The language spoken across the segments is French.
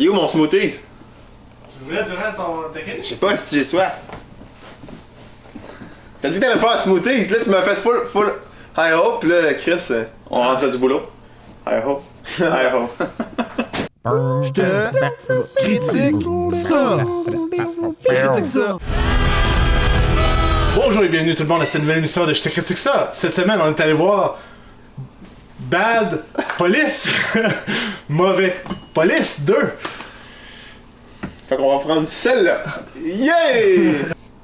Il est où mon smoothies? Tu voulais durant ta chronique? Je sais pas si j'ai soif. T'as dit que t'allais faire un smoothies, là tu m'as fait full high hope, pis là Chris, on rentre du boulot. High hope. High hope. Je te critique ça. Critique ça. Bonjour et bienvenue tout le monde à cette nouvelle émission de Je te critique ça. Cette semaine, on est allé voir Bad Police, Mauvais Police 2. Fait qu'on va prendre celle-là. Yeah!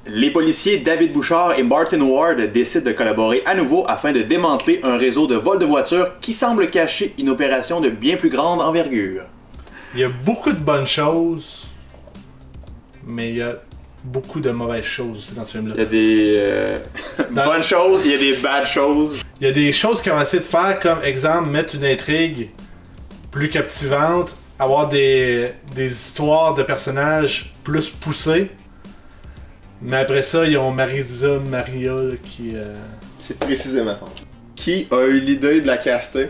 Les policiers David Bouchard et Martin Ward décident de collaborer à nouveau afin de démanteler un réseau de vol de voitures qui semble cacher une opération de bien plus grande envergure. Il y a beaucoup de bonnes choses, mais il y a beaucoup de mauvaises choses aussi dans ce film-là. Il y a des bonnes choses, il y a des bad choses. Il y a des choses qu'ils ont essayé de faire, comme exemple, mettre une intrigue plus captivante, avoir des histoires de personnages plus poussées. Mais après ça, ils ont Marisa Maria là, qui... C'est précisément ça. Qui a eu l'idée de la caster?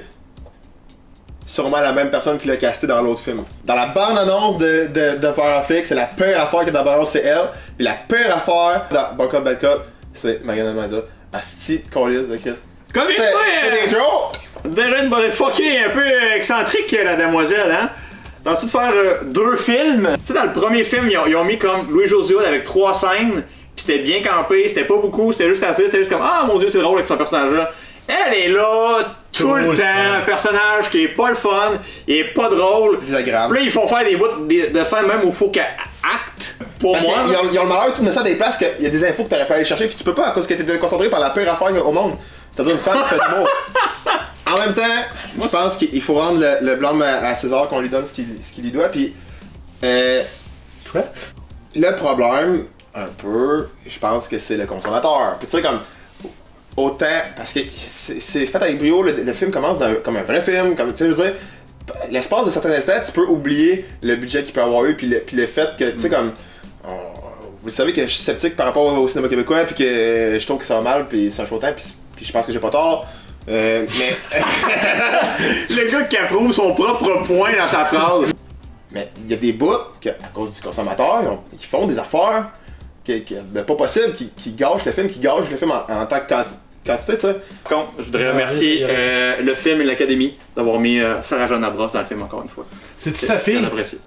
Sûrement la même personne qui l'a casté dans l'autre film. Dans la bande-annonce de Power of Flick, c'est la pire affaire que dans la bande-annonce, c'est elle. Et la pire affaire dans Bon Cop, Bad Cop, c'est Mariana Mazza. Asti, Collis de Chris. Comme Tu fais des jokes! déjà une motherfucker un peu excentrique, la demoiselle, hein? Dans le de faire deux films, tu sais, dans le premier film, ils ont mis comme Louis José avec 3 scènes, pis c'était bien campé, c'était pas beaucoup, c'était juste assez, c'était juste comme ah mon dieu, c'est drôle avec son personnage-là. Elle est là tout le temps, un personnage qui est pas le fun, il est pas drôle. Désagréable. Puis là, ils font faire des bouts de scènes même où il faut qu'elle acte. Pour Parce moi. qu'ils ont le malheur de tout mettre ça à des places qu'il y a des infos que t'aurais pas aller chercher, puis tu peux pas à cause que t'es concentré par la pire affaire au monde. C'est-à-dire une femme qui fait du mot. En même temps, je pense qu'il faut rendre le blâme à César, qu'on lui donne ce qu'il lui doit, puis Quoi? le problème, un peu, je pense que c'est le consommateur. Puis tu sais, comme, autant, parce que c'est fait avec brio, le film commence comme un vrai film, comme, tu sais, je veux dire, l'espace de certains instants, tu peux oublier le budget qu'il peut avoir eu, puis le fait que, tu sais, comme, vous savez que je suis sceptique par rapport au cinéma québécois, puis que je trouve que ça va mal, puis c'est un show temps, puis je pense que j'ai pas tort. Mais. Le gars qui approuve son propre point dans sa phrase. Mais il y a des bouts que, à cause du consommateur, ils font des affaires pas possibles, qui gâchent le film en tant que quantité, tu sais. Contre, je voudrais remercier le film et l'Académie d'avoir mis Sarah Jeanne Labrosse dans le film encore une fois. C'est-tu sa fille? Très apprécié.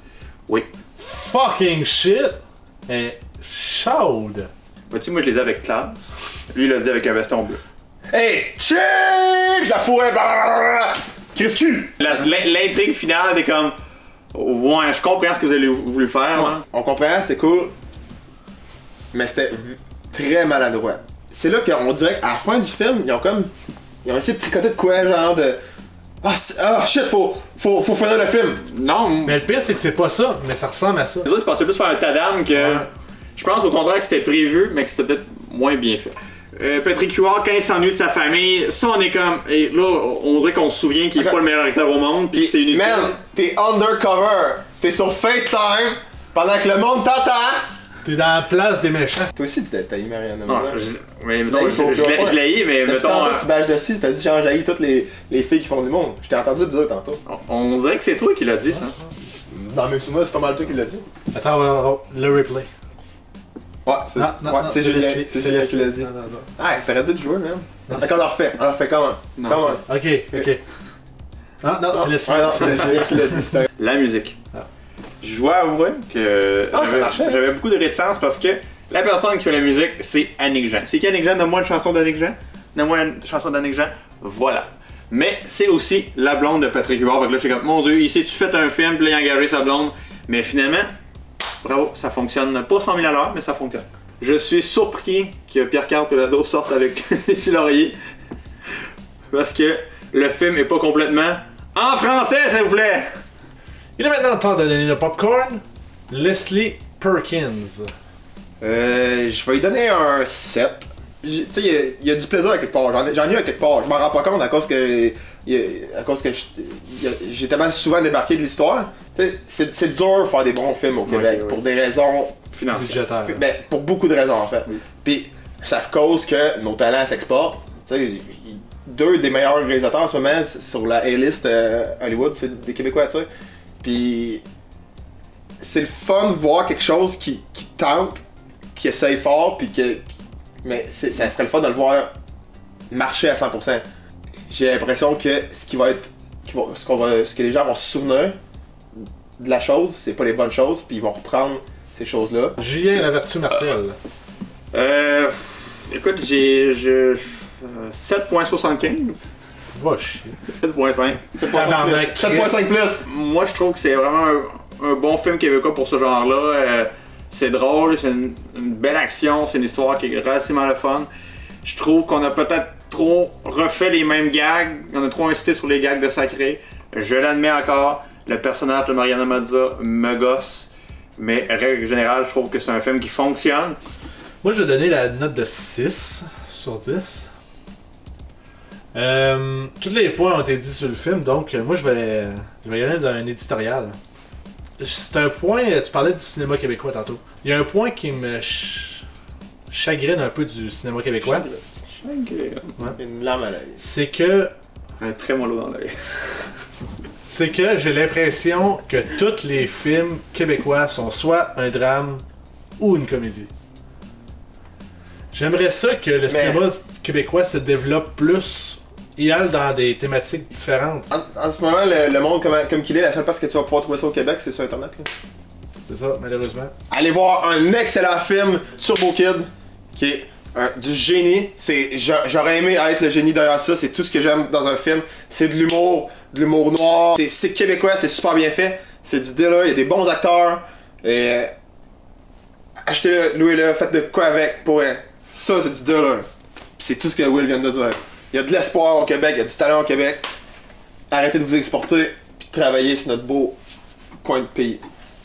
Oui. Fucking shit! Elle est chaude! Vois-tu, moi je les ai avec classe. Lui il l'a dit avec un veston bleu. Hey! Chill! Je la fourais! Chris cul! L'intrigue finale, t'es comme. Ouais, je comprends ce que vous avez voulu faire. Ouais, on comprend, c'est cool. Mais c'était très maladroit. C'est là qu'on dirait qu'à la fin du film, ils ont essayé de tricoter de quoi, genre de. Ah shit, faut finir le film! Non, Mais le pire, c'est que c'est pas ça, mais ça ressemble à ça. les autres, ils pensaient plus faire un tadam que. Ouais. Je pense au contraire que c'était prévu, mais que c'était peut-être moins bien fait. Patrick Huard, quand il s'ennuie de sa famille, ça on est comme. Et là, on dirait qu'on se souvient qu'il est pas le meilleur acteur au monde, pis que c'est inutile. Man, t'es undercover! T'es sur FaceTime pendant que le monde t'entend! T'es dans la place des méchants. Toi aussi, t'as eu Mariana Non, Mazza. mais Tu mettons, l'as eu pour- je l'ai, mais Depuis mettons. tantôt, tu bâches dessus, t'as dit genre j'haïs toutes les filles qui font du monde. Je t'ai entendu te dire tantôt. On dirait que c'est toi qui l'as dit, ça. Non, mais moi, c'est pas mal toi qui l'a dit. Attends, le replay. Ouais, c'est c'est Julien, Leslie, c'est Julien qui l'a dit. Non. Ah, t'aurais dû le jouer, man. D'accord, on le refait comment? Non. Comment? Ok. Non, c'est Leslie. Ouais, non, c'est Julien qui l'a dit. La musique. Ah. Je dois avouer que Ça marchait. j'avais beaucoup de réticence parce que la personne qui fait la musique, c'est Annick Jean. C'est qui Annick Jean? Donne-moi une chanson d'Annick Jean. Donne-moi une chanson d'Annick Jean. Voilà. Mais c'est aussi la blonde de Patrick Huard. Donc là, je suis comme, mon dieu, il sait-tu fait un film, puis là, il a engagé sa blonde. Mais finalement, bravo, ça fonctionne pas 100 000 à l'heure, mais ça fonctionne. Je suis surpris que Pierre-Carl Pelado sorte avec Lucie Laurier. Parce que le film est pas complètement en français, s'il vous plaît. Il est maintenant temps de donner le popcorn. Leslie Perkins. Je vais lui donner un 7. Tu sais, il y a du plaisir à quelque part. J'en ai eu à quelque part. Je m'en rends pas compte à cause que j'ai tellement souvent débarqué de l'histoire. Tu sais, c'est dur de faire des bons films au Québec oui. pour des raisons Financier. Budgétaire. Ben, pour beaucoup de raisons en fait. Oui. Puis ça cause que nos talents s'exportent. Tu sais, deux des meilleurs réalisateurs en ce moment sur la A-list Hollywood, c'est des Québécois, tu sais. Puis c'est le fun de voir quelque chose qui tente, qui essaye fort, puis mais ça serait le fun de le voir marcher à 100%. J'ai l'impression que ce que les gens vont se souvenir de la chose, c'est pas les bonnes choses, puis ils vont reprendre ces choses-là. Julien la vertu Martel. Écoute, j'ai 7.75. Va chier. 7.5. 7.5 plus. Moi, je trouve que c'est vraiment un bon film québécois pour ce genre-là. C'est drôle, c'est une belle action, c'est une histoire qui est relativement le fun. Je trouve qu'on a peut-être trop refait les mêmes gags, on a trop insisté sur les gags de Sacré. Je l'admets encore, le personnage de Mariana Mazza me gosse, mais règle générale, je trouve que c'est un film qui fonctionne. Moi, je vais donner la note de 6 sur 10. Tous les points ont été dits sur le film, donc moi je vais y aller d'un éditorial. C'est un point, tu parlais du cinéma québécois tantôt. Il y a un point qui me chagrine un peu du cinéma québécois. Ouais. Une larme à l'œil. C'est que... Un très mollo dans l'œil. C'est que j'ai l'impression que tous les films québécois sont soit un drame ou une comédie. J'aimerais ça que le cinéma québécois se développe plus et aille dans des thématiques différentes. En ce moment, le monde comme qu'il est, la seule place que tu vas pouvoir trouver ça au Québec, c'est sur Internet. Là. C'est ça, malheureusement. Allez voir un excellent film, Turbo Kid, qui est du génie. J'aurais aimé être le génie derrière ça, c'est tout ce que j'aime dans un film. C'est de l'humour noir. C'est québécois, c'est super bien fait. C'est du délire, il y a des bons acteurs. Et achetez-le, louez-le, faites de quoi avec. Pour ça, c'est du délire. Puis c'est tout ce que Will vient de dire. Il y a de l'espoir au Québec, il y a du talent au Québec. Arrêtez de vous exporter, puis travaillez sur notre beau coin de pays.